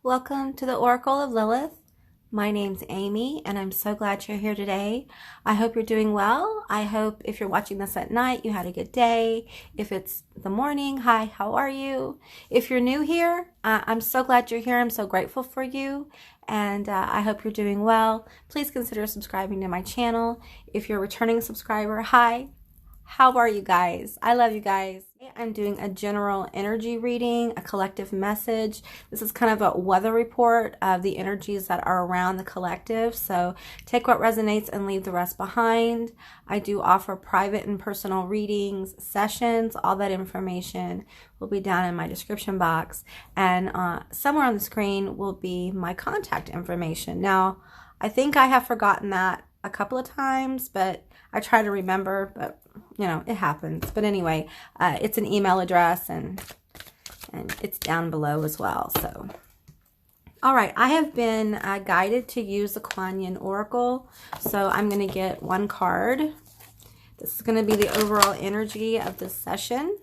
Welcome to the Oracle of Lilith. My name's Amy, and I'm so glad you're here today. I hope you're doing well. I hope if you're watching this at night, you had a good day. If it's the morning, hi, how are you? If you're new here, I'm so glad you're here. I'm so grateful for you, and I hope you're doing well. Please consider subscribing to my channel. If you're a returning subscriber, hi. How are you guys? I love you guys. I'm doing a general energy reading, a collective message. This is kind of a weather report of the energies that are around the collective. So take what resonates and leave the rest behind. I do offer private and personal readings, sessions. All that information will be down in my description box. And somewhere on the screen will be my contact information. Now, I think I have forgotten that a couple of times, but I try to remember, but you know, it happens. But anyway, it's an email address and it's down below as well. So, all right, I have been guided to use the Kuan Yin Oracle. So I'm going to get one card. This is going to be the overall energy of this session.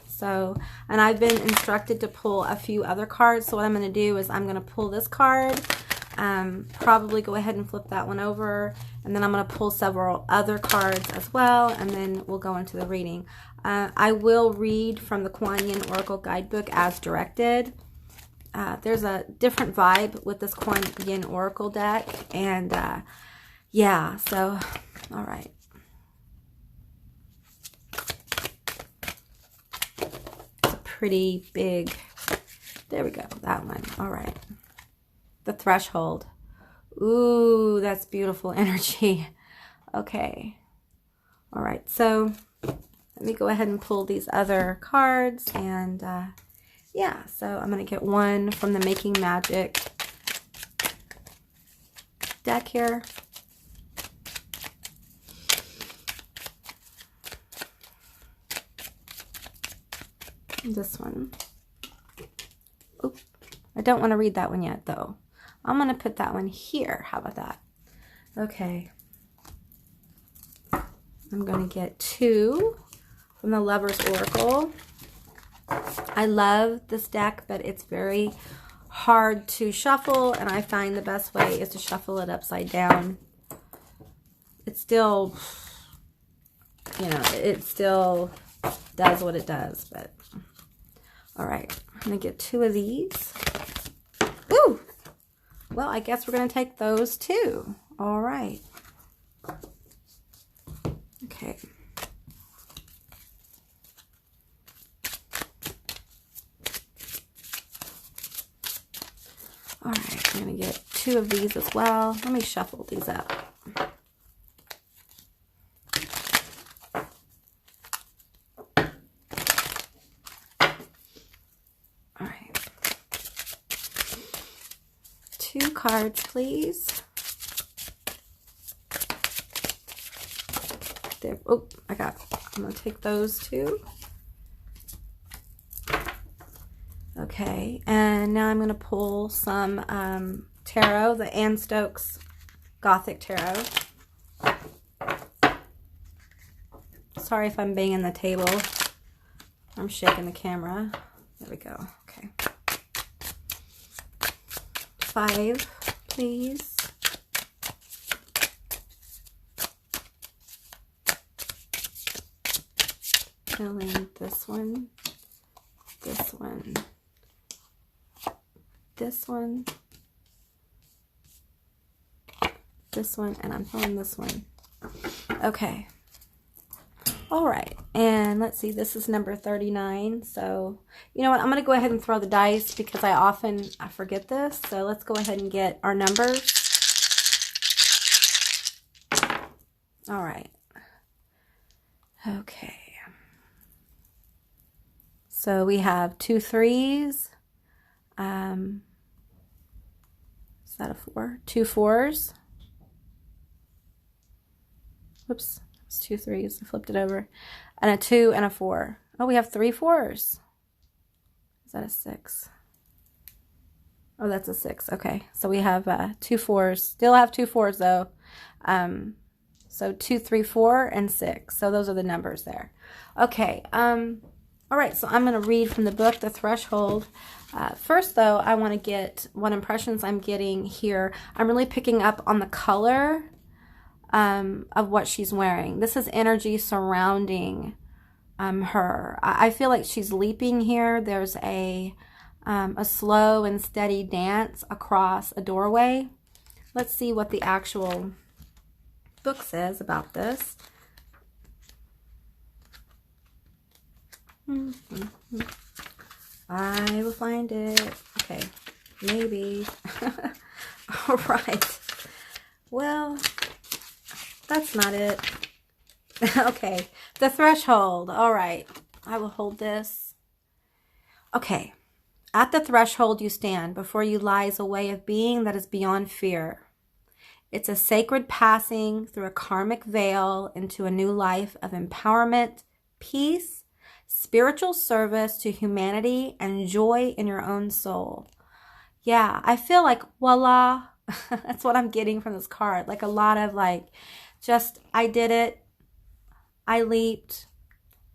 So, and I've been instructed to pull a few other cards. So what I'm going to do is I'm going to pull this card. Probably go ahead and flip that one over, and then I'm going to pull several other cards as well, and then we'll go into the reading. I will read from the Kuan Yin Oracle Guidebook as directed. There's a different vibe with this Kuan Yin Oracle deck, and yeah, so all right. It's a pretty big, there we go, that one. All right. The threshold. Ooh, that's beautiful energy. Okay. All right. So let me go ahead and pull these other cards. And yeah, so I'm going to get one from the Making Magic deck here. This one. Oop. I don't want to read that one yet, though. I'm going to put that one here. How about that? Okay. I'm going to get two from the Lover's Oracle. I love this deck, but it's very hard to shuffle, and I find the best way is to shuffle it upside down. It still, you know, it still does what it does, but all right. I'm going to get two of these. Ooh! Well, I guess we're going to take those too. All right. Okay. All right. I'm going to get two of these as well. Let me shuffle these up. All right. Two cards, please. There. Oh, I'm going to take those two. Okay, and now I'm going to pull some tarot, the Anne Stokes Gothic Tarot. Sorry if I'm banging the table. I'm shaking the camera. There we go. Okay. 5, please. Filling this one, this one, this one, this one, and I'm filling this one. Okay. All right. And let's see, this is number 39. So, you know what? I'm going to go ahead and throw the dice because I forget this. So let's go ahead and get our numbers. All right. Okay. So we have 2 3s. Is that a 4? 2 4s. Whoops. It's 2 3s. I flipped it over. And a 2 and a 4. Oh, we have 3 4s. Is that a 6? Oh, that's a 6. Okay. So we have 2 4s. Still have 2 4s though. So 2 3 4 and 6. So those are the numbers there. Okay. All right, so I'm going to read from the book, The Threshold. First, though, I want to get what impressions I'm getting here. I'm really picking up on the color of what she's wearing. This is energy surrounding her. I feel like she's leaping here. There's a slow and steady dance across a doorway. Let's see what the actual book says about this. I will find it. Okay, maybe. All right. Well, that's not it. Okay, the threshold. All right, I will hold this. Okay, at the threshold you stand. Before you lies a way of being that is beyond fear. It's a sacred passing through a karmic veil into a new life of empowerment, peace, spiritual service to humanity, and joy in your own soul. Yeah, I feel like voila. That's what I'm getting from this card. Like a lot of like, just I did it. I leaped.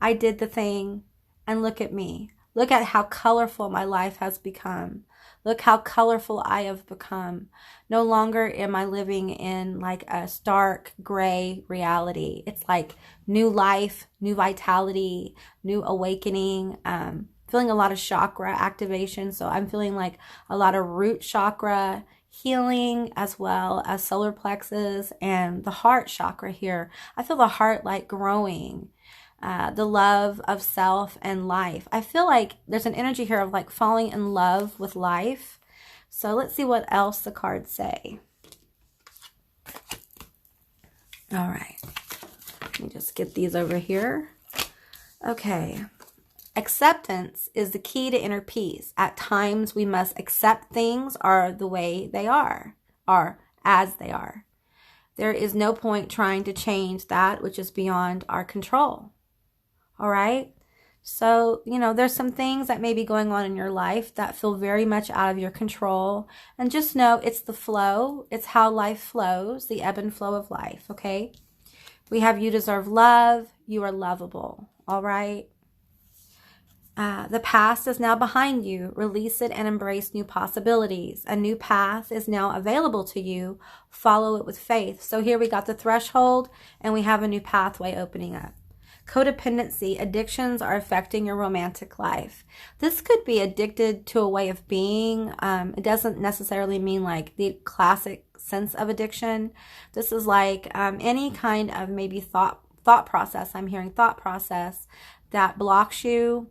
I did the thing. And look at me. Look at how colorful my life has become. Look how colorful I have become. No longer am I living in like a stark gray reality. It's like new life, new vitality, new awakening. Feeling a lot of chakra activation. So I'm feeling like a lot of root chakra healing, as well as solar plexus and the heart chakra here. I feel the heart like growing. The love of self and life. I feel like there's an energy here of like falling in love with life. So let's see what else the cards say. All right. Let me just get these over here. Okay. Acceptance is the key to inner peace. At times we must accept things are the way they are as they are. There is no point trying to change that which is beyond our control. All right. So, you know, there's some things that may be going on in your life that feel very much out of your control. And just know it's the flow. It's how life flows, the ebb and flow of life. Okay. We have you deserve love. You are lovable. All right. The past is now behind you. Release it and embrace new possibilities. A new path is now available to you. Follow it with faith. So here we got the threshold and we have a new pathway opening up. Codependency, addictions are affecting your romantic life. This could be addicted to a way of being. It doesn't necessarily mean like the classic sense of addiction. This is like any kind of maybe thought process. I'm hearing thought process that blocks you.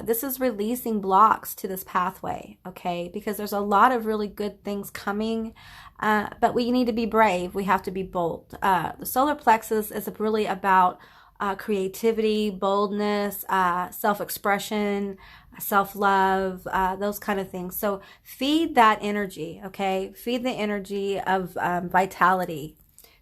This is releasing blocks to this pathway, okay? Because there's a lot of really good things coming, but we need to be brave. We have to be bold. The solar plexus is really about creativity, boldness, self-expression, self-love, those kind of things. So feed that energy, okay? Feed the energy of vitality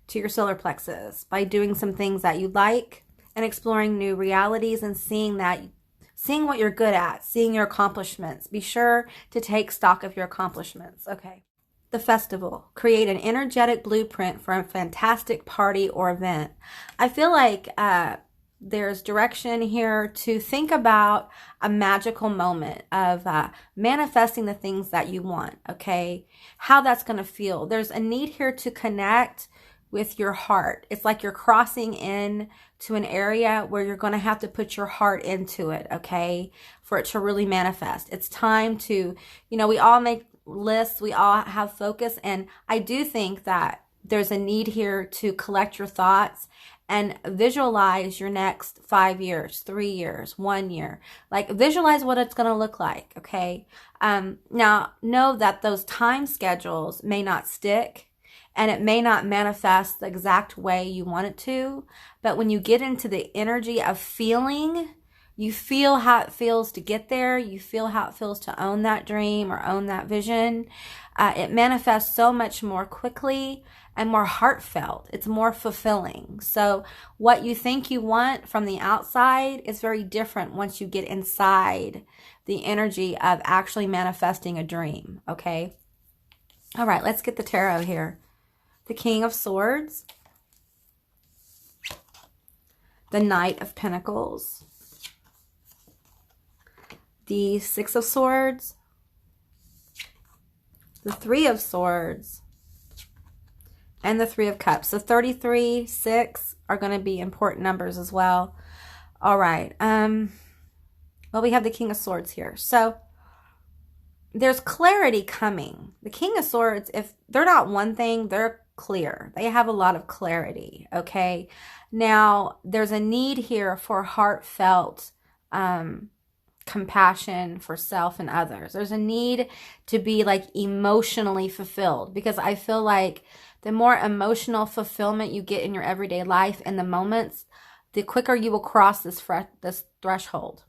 to your solar plexus by doing some things that you like and exploring new realities and seeing what you're good at, seeing your accomplishments. Be sure to take stock of your accomplishments, okay? The festival. Create an energetic blueprint for a fantastic party or event. I feel like there's direction here to think about a magical moment of manifesting the things that you want, okay? How that's going to feel. There's a need here to connect with your heart. It's like you're crossing in to an area where you're going to have to put your heart into it, okay? For it to really manifest. It's time to, you know, we all make lists, we all have focus, and I do think that there's a need here to collect your thoughts and visualize your next 5 years, 3 years, 1 year. Like visualize what it's going to look like, okay? Now, know that those time schedules may not stick and it may not manifest the exact way you want it to, but when you get into the energy of feeling, you feel how it feels to get there. You feel how it feels to own that dream or own that vision. It manifests so much more quickly and more heartfelt. It's more fulfilling. So what you think you want from the outside is very different once you get inside the energy of actually manifesting a dream, okay? All right, let's get the tarot here. The King of Swords. The Knight of Pentacles. the Six of Swords, the Three of Swords, and the Three of Cups. So 33, 6 are going to be important numbers as well. All right. Well, we have the King of Swords here. So there's clarity coming. The King of Swords, if they're not one thing, they're clear. They have a lot of clarity, okay? Now, there's a need here for heartfelt compassion for self and others. There's a need to be like emotionally fulfilled, because I feel like the more emotional fulfillment you get in your everyday life and the moments, the quicker you will cross this threshold.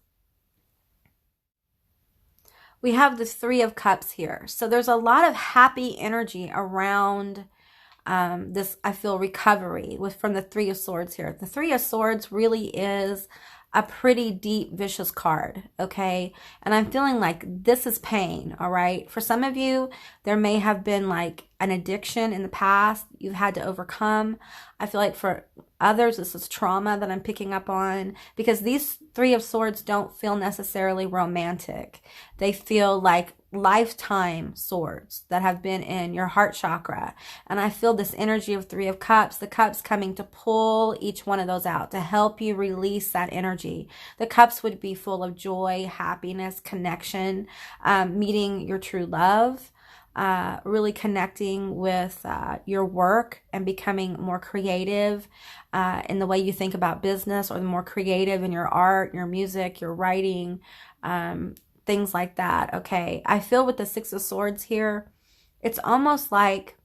We have the Three of Cups here. So there's a lot of happy energy around this, I feel, recovery from the Three of Swords here. The Three of Swords really is a pretty deep, vicious card, okay? And I'm feeling like this is pain, all right? For some of you, there may have been like an addiction in the past you've had to overcome. I feel like for others, this is trauma that I'm picking up on, because these Three of Swords don't feel necessarily romantic. They feel like lifetime swords that have been in your heart chakra. And I feel this energy of Three of Cups, the cups coming to pull each one of those out, to help you release that energy. The cups would be full of joy, happiness, connection, meeting your true love, really connecting with your work and becoming more creative in the way you think about business, or more creative in your art, your music, your writing, things like that, okay? I feel with the Six of Swords here, it's almost like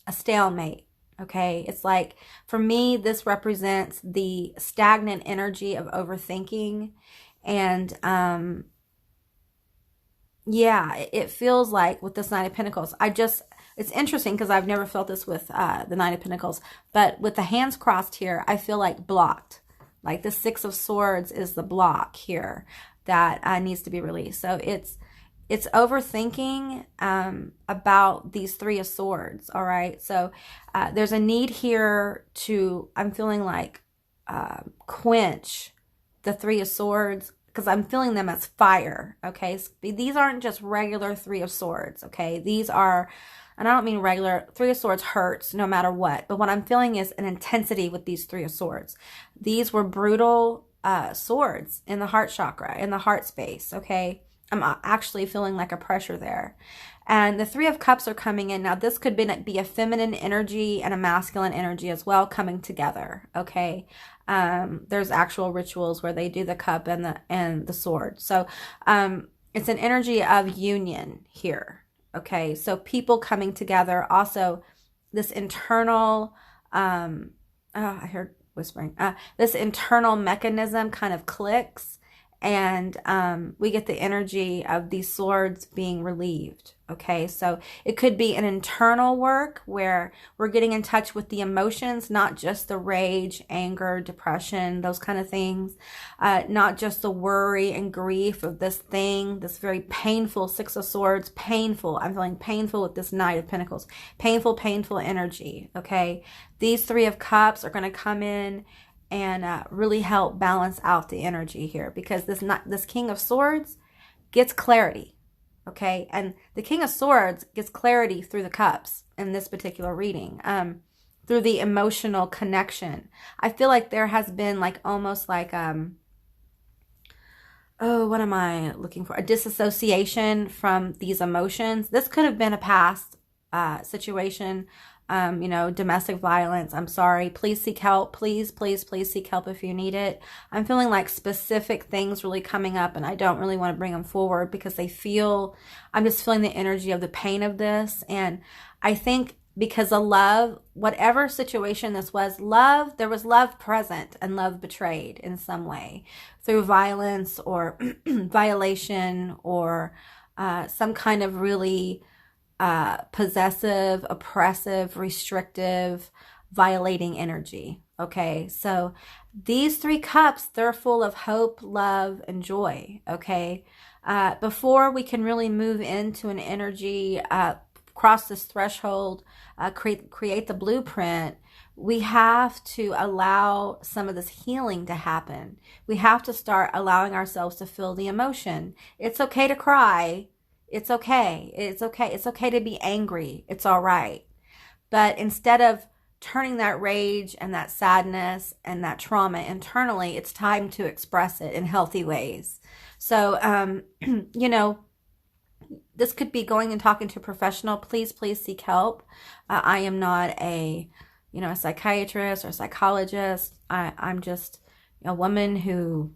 a stalemate, okay? It's like, for me, this represents the stagnant energy of overthinking. And yeah, it feels like with this Nine of Pentacles, it's interesting because I've never felt this with the Nine of Pentacles, but with the hands crossed here, I feel like blocked. Like the Six of Swords is the block here that needs to be released. So it's overthinking about these Three of Swords, all right? So there's a need here to, I'm feeling like, quench the Three of Swords, because I'm feeling them as fire, okay? So these aren't just regular Three of Swords, okay? These are, and I don't mean regular, Three of Swords hurts no matter what, but what I'm feeling is an intensity with these Three of Swords. These were brutal swords in the heart chakra, in the heart space, okay? I'm actually feeling like a pressure there. And the Three of Cups are coming in. Now, this could be a feminine energy and a masculine energy as well coming together, okay? There's actual rituals where they do the cup and the sword. So it's an energy of union here, okay? So people coming together. Also, this internal, I heard whispering, this internal mechanism kind of clicks, and we get the energy of these swords being relieved, okay? So it could be an internal work where we're getting in touch with the emotions, not just the rage, anger, depression, those kind of things, not just the worry and grief of this thing, this very painful Six of Swords, painful. I'm feeling painful with this Knight of Pentacles, painful energy, okay? These Three of Cups are going to come in and really help balance out the energy here, because this King of Swords gets clarity, okay? And the King of Swords gets clarity through the cups in this particular reading, through the emotional connection. I feel like there has been like almost like, what am I looking for? A disassociation from these emotions. This could have been a past situation, domestic violence. I'm sorry. Please seek help. Please seek help if you need it. I'm feeling like specific things really coming up, and I don't really want to bring them forward because I'm just feeling the energy of the pain of this. And I think because of love, whatever situation this was, there was love present and love betrayed in some way through violence or violation or some kind of really possessive, oppressive, restrictive, violating energy. Okay, so these Three Cups, they're full of hope, love, and joy. Okay, before we can really move into an energy, cross this threshold, create the blueprint, we have to allow some of this healing to happen. We have to start allowing ourselves to feel the emotion. It's okay to cry. It's okay. It's okay. It's okay to be angry. It's all right. But instead of turning that rage and that sadness and that trauma internally, it's time to express it in healthy ways. So, you know, this could be going and talking to a professional. Please, please seek help. I am not a, you know, a psychiatrist or a psychologist. I'm just a woman who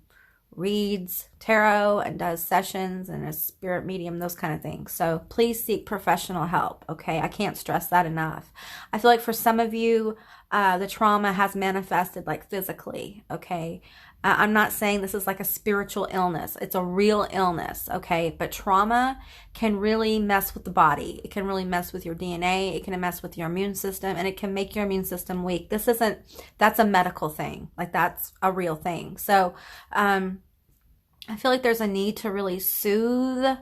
reads tarot and does sessions and a spirit medium, those kind of things. So please seek professional help, okay? I can't stress that enough. I feel like for some of you, the trauma has manifested like physically, okay? I'm not saying this is like a spiritual illness. It's a real illness, okay? But trauma can really mess with the body. It can really mess with your DNA. It can mess with your immune system, and it can make your immune system weak. That's a medical thing. Like, that's a real thing. So, I feel like there's a need to really soothe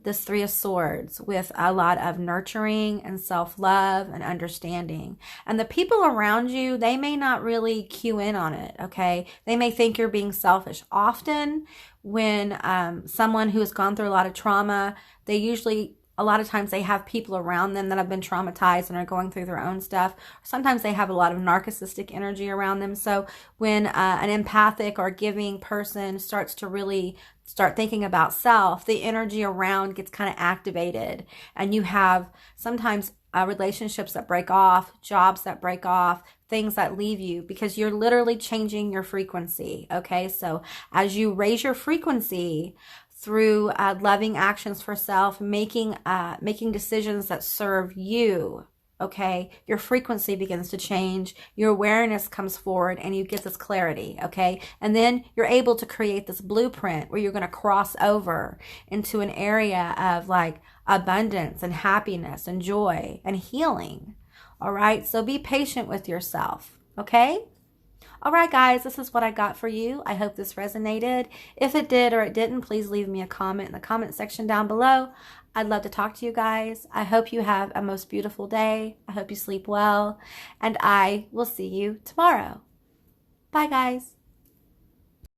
this Three of Swords with a lot of nurturing and self-love and understanding. And the people around you, they may not really cue in on it, okay? They may think you're being selfish. Often when someone who has gone through a lot of trauma, a lot of times they have people around them that have been traumatized and are going through their own stuff. Sometimes they have a lot of narcissistic energy around them. So when an empathic or giving person starts to really start thinking about self, the energy around gets kind of activated. And you have sometimes relationships that break off, jobs that break off, things that leave you because you're literally changing your frequency. Okay, so as you raise your frequency, through loving actions for self, making decisions that serve you, okay, your frequency begins to change, your awareness comes forward, and you get this clarity, okay? And then you're able to create this blueprint where you're going to cross over into an area of like abundance and happiness and joy and healing, all right? So be patient with yourself, okay? All right, guys, this is what I got for you. I hope this resonated. If it did or it didn't, please leave me a comment in the comment section down below. I'd love to talk to you guys. I hope you have a most beautiful day. I hope you sleep well, and I will see you tomorrow. Bye, guys.